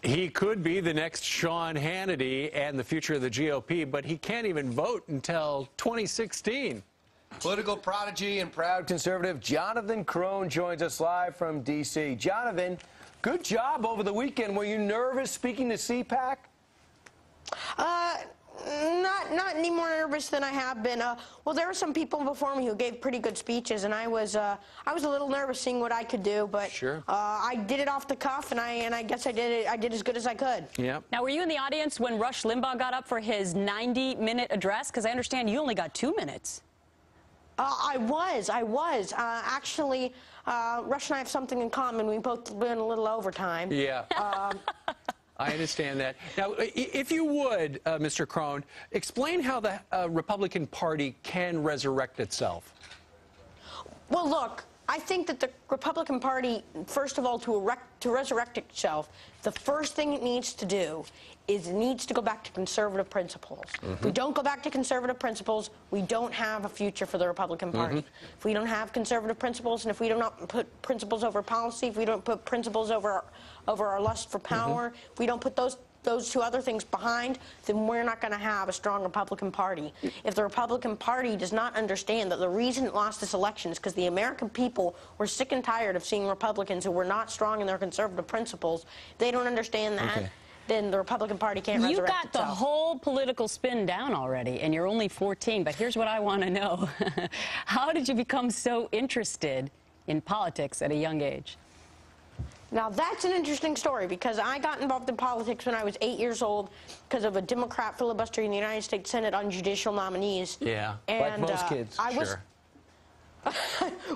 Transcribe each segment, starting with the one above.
He could be the next Sean Hannity and the future of the GOP, but he can't even vote until 2016. Political prodigy and proud conservative Jonathan Krohn joins us live from D.C. Jonathan, good job over the weekend. Were you nervous speaking to CPAC? Not any more nervous than I have been. Well, there were some people before me who gave pretty good speeches, and I was a little nervous seeing what I could do. But sure. I did it off the cuff, and I guess I did as good as I could. Yeah. Now, were you in the audience when Rush Limbaugh got up for his 90-minute address? Because I understand you only got 2 minutes. I was. Actually, Rush and I have something in common. We both went a little overtime. Yeah. I understand that. Now, if you would, Mr. Krohn, explain how the Republican Party can resurrect itself. Well, look, I think that the Republican Party, first of all, to resurrect itself, the first thing it needs to do is it needs to go back to conservative principles. If we don't go back to conservative principles, we don't have a future for the Republican Party. If we don't have conservative principles, and if we do not put principles over policy, if we don't put principles over our lust for power, if we don't put those two other things behind, then we're not going to have a strong Republican Party. If the Republican Party does not understand that the reason it lost this election is because the American people were sick and tired of seeing Republicans who were not strong in their conservative principles, they don't understand that, then the Republican Party can't resurrect itself. You got the whole political spin down already, and you're only 14, but here's what I want to know. How did you become so interested in politics at a young age? Now, that's an interesting story, because I got involved in politics when I was 8 years old because of a Democrat filibuster in the United States Senate on judicial nominees. Yeah, and, like most kids.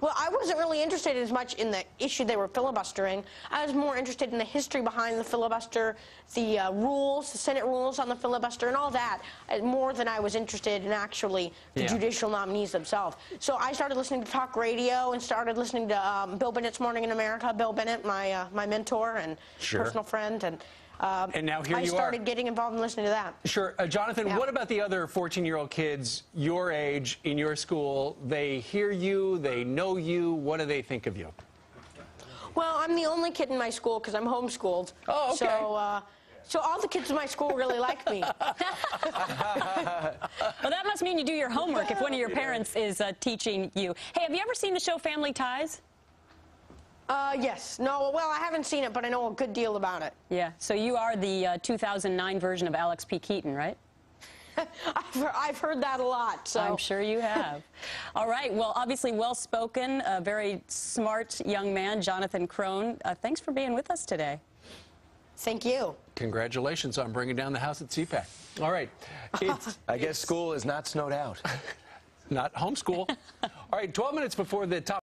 Well, I wasn't really interested as much in the issue they were filibustering. I was more interested in the history behind the filibuster, the rules, the Senate rules on the filibuster, and all that, more than I was interested in actually the judicial nominees themselves. So I started listening to talk radio and started listening to Bill Bennett's Morning in America. Bill Bennett, my mentor and personal friend, and now here I started getting involved in listening to that. Sure. Jonathan, what about the other 14-year-old kids your age in your school? They hear you, they know you. What do they think of you? Well, I'm the only kid in my school because I'm homeschooled. Oh, okay. So all the kids in my school really like me. Well, that must mean you do your homework if one of your parents is teaching you. Hey, have you ever seen the show Family Ties? Yes. No, well, I haven't seen it, but I know a good deal about it. Yeah, so you are the 2009 version of Alex P. Keaton, right? I've heard that a lot, so. I'm sure you have. All right, well, obviously well-spoken, a very smart young man, Jonathan Krohn. Thanks for being with us today. Thank you. Congratulations on bringing down the house at CPAC. All right. I guess school is not snowed out. Not homeschool. All right, 12 minutes before the top.